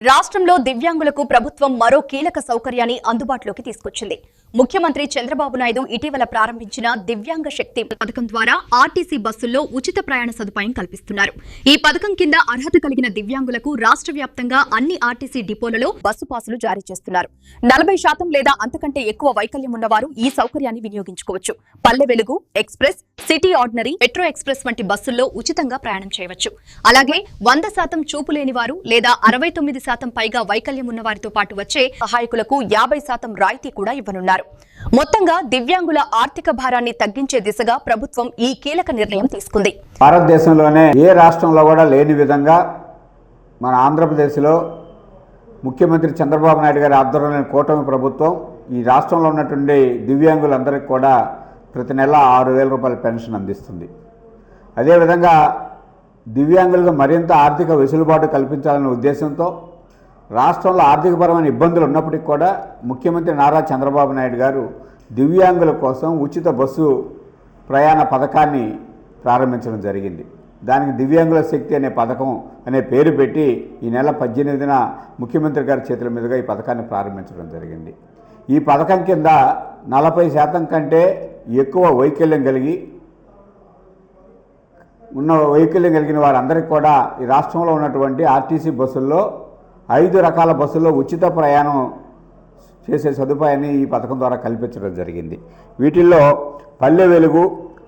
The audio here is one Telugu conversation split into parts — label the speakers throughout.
Speaker 1: రాష్ట్రంలో దివ్యాంగులకు ప్రభుత్వం మరో కీలక సౌకర్యాన్ని అందుబాటులోకి తీసుకొచ్చింది. ముఖ్యమంత్రి చంద్రబాబు నాయుడు ఇటీవల ప్రారంభించిన దివ్యాంగ శక్తి పథకం ద్వారా ఆర్టీసీ బస్సుల్లో ఉచిత ప్రయాణ సదుపాయం కల్పిస్తున్నారు. ఈ పథకం కింద అర్హత కలిగిన దివ్యాంగులకు రాష్ట్ర వ్యాప్తంగా అన్ని ఆర్టీసీ డిపోలలో బస్సు పాసులు జారీ చేస్తున్నారు. 40% లేదా అంతకంటే ఎక్కువ వైకల్యం ఉన్నవారు ఈ సౌకర్యాన్ని వినియోగించుకోవచ్చు. Palle Velugu, express, city ordinary, metro express వంటి బస్సుల్లో ఉచితంగా ప్రయాణం చేయవచ్చు. అలాగే 100% చూపు లేని వారు లేదా 69% పైగా వైకల్యం ఉన్న వారితో పాటు వచ్చే సహాయకులకు 50% రాయితీ కూడా ఇవ్వనున్నారు. మొత్తంగా దివ్యాంగుల ఆర్థిక భారాన్ని తగ్గించే దిశగా ప్రభుత్వం ఈ కీలక నిర్ణయం తీసుకుంది.
Speaker 2: భారతదేశంలోనే ఏ రాష్ట్రంలో కూడా లేని విధంగా మన ఆంధ్రప్రదేశ్లో ముఖ్యమంత్రి చంద్రబాబు నాయుడు గారి ఆధ్వర్యంలోని కూటమి ప్రభుత్వం ఈ రాష్ట్రంలో ఉన్నటువంటి దివ్యాంగులందరికీ కూడా ప్రతి నెల 6,000 రూపాయల పెన్షన్ అందిస్తుంది. అదేవిధంగా దివ్యాంగులకు మరింత ఆర్థిక వెసులుబాటు కల్పించాలనే ఉద్దేశంతో రాష్ట్రంలో ఆర్థికపరమైన ఇబ్బందులు ఉన్నప్పటికీ కూడా ముఖ్యమంత్రి నారా చంద్రబాబు నాయుడు గారు దివ్యాంగుల కోసం ఉచిత బస్సు ప్రయాణ పథకాన్ని ప్రారంభించడం జరిగింది. దానికి దివ్యాంగుల శక్తి అనే పథకం అనే పేరు పెట్టి ఈ నెల 18న ముఖ్యమంత్రి గారి చేతుల మీదుగా ఈ పథకాన్ని ప్రారంభించడం జరిగింది. ఈ పథకం కింద 40% కంటే ఎక్కువ వైకల్యం కలిగిన వారందరికీ కూడా ఈ రాష్ట్రంలో ఉన్నటువంటి ఆర్టీసీ బస్సుల్లో 5 రకాల బస్సుల్లో ఉచిత ప్రయాణం చేసే సదుపాయాన్ని ఈ పథకం ద్వారా కల్పించడం జరిగింది. వీటిల్లో Palle Velugu,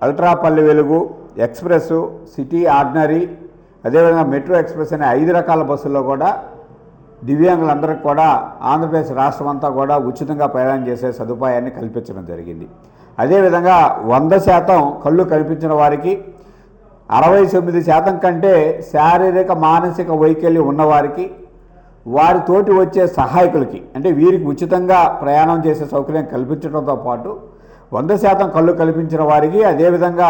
Speaker 2: ultra Palle Velugu, express, city ordinary, అదేవిధంగా మెట్రో ఎక్స్ప్రెస్ అనే 5 రకాల బస్సుల్లో కూడా దివ్యాంగులందరికీ కూడా ఆంధ్రప్రదేశ్ రాష్ట్రం అంతా కూడా ఉచితంగా ప్రయాణం చేసే సదుపాయాన్ని కల్పించడం జరిగింది. అదేవిధంగా 100% కళ్ళు కల్పించిన వారికి, 69% కంటే శారీరక మానసిక వైకల్యం ఉన్నవారికి, వారి తోటి వచ్చే సహాయకులకి అంటే వీరికి ఉచితంగా ప్రయాణం చేసే సౌకర్యం కల్పించడంతో పాటు 100% కళ్ళు కల్పించిన వారికి, అదేవిధంగా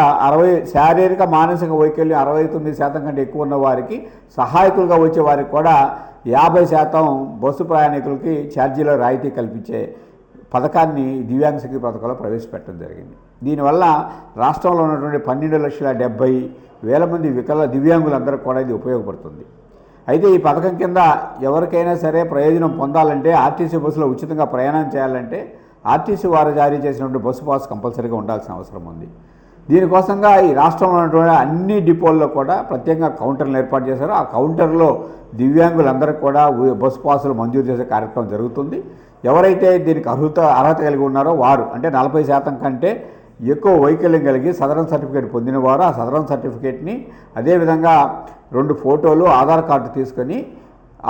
Speaker 2: శారీరక మానసిక వైకల్యం 69% కంటే ఎక్కువ ఉన్న వారికి సహాయకులుగా వచ్చే వారికి కూడా 50% బస్సు ప్రయాణికులకి ఛార్జీలో రాయితీ కల్పించే పథకాన్ని దివ్యాంగ శక్తి పథకంలో ప్రవేశపెట్టడం జరిగింది. దీనివల్ల రాష్ట్రంలో ఉన్నటువంటి 12,70,000 మంది దివ్యాంగులందరికీ కూడా ఇది ఉపయోగపడుతుంది. అయితే ఈ పథకం కింద ఎవరికైనా సరే ప్రయోజనం పొందాలంటే, ఆర్టీసీ బస్సులో ఉచితంగా ప్రయాణం చేయాలంటే ఆర్టీసీ వారు జారీ చేసినటువంటి బస్సు పాస్ కంపల్సరీగా ఉండాల్సిన అవసరం ఉంది. దీనికోసంగా ఈ రాష్ట్రంలో ఉన్నటువంటి అన్ని డిపోల్లో కూడా ప్రత్యేకంగా కౌంటర్లు ఏర్పాటు చేశారు. ఆ కౌంటర్లో దివ్యాంగులందరికీ కూడా బస్సు పాసులు మంజూరు చేసే కార్యక్రమం జరుగుతుంది. ఎవరైతే దీనికి అర్హత కలిగి ఉన్నారో వారు అంటే 40% కంటే ఎక్కువ వైకల్యం కలిగి సదరన్ సర్టిఫికేట్ పొందిన వారు ఆ సదరన్ సర్టిఫికేట్ని, అదేవిధంగా 2 ఫోటోలు, ఆధార్ కార్డు తీసుకొని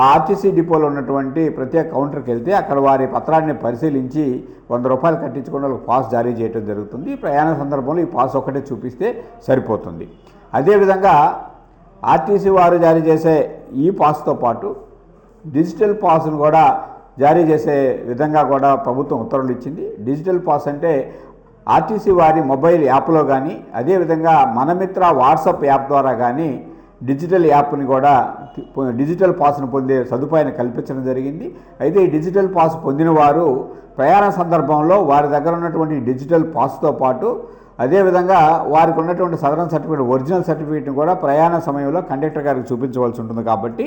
Speaker 2: ఆ ఆర్టీసీ డిపోలో ఉన్నటువంటి ప్రత్యేక కౌంటర్కి వెళ్తే అక్కడ వారి పత్రాన్ని పరిశీలించి 100 రూపాయలు కట్టించుకుని వాళ్ళకి పాస్ జారీ చేయడం జరుగుతుంది. ప్రయాణ సందర్భంలో ఈ పాస్ ఒక్కటే చూపిస్తే సరిపోతుంది. అదేవిధంగా ఆర్టీసీ వారు జారీ చేసే ఈ పాస్తో పాటు డిజిటల్ పాస్ను కూడా జారీ చేసే విధంగా కూడా ప్రభుత్వం ఉత్తర్వులు ఇచ్చింది. డిజిటల్ పాస్ అంటే ఆర్టీసీ వారి మొబైల్ యాప్లో కానీ, అదేవిధంగా మనమిత్ర వాట్సాప్ యాప్ ద్వారా కానీ డిజిటల్ పాస్ను పొందే సదుపాయాన్ని కల్పించడం జరిగింది. అయితే ఈ డిజిటల్ పాస్ పొందిన వారు ప్రయాణ సందర్భంలో వారి దగ్గర ఉన్నటువంటి డిజిటల్ పాస్తో పాటు అదేవిధంగా వారికి ఉన్నటువంటి సదరన్ సర్టిఫికేట్, ఒరిజినల్ సర్టిఫికేట్ని కూడా ప్రయాణ సమయంలో కండక్టర్ గారికి చూపించవలసి ఉంటుంది. కాబట్టి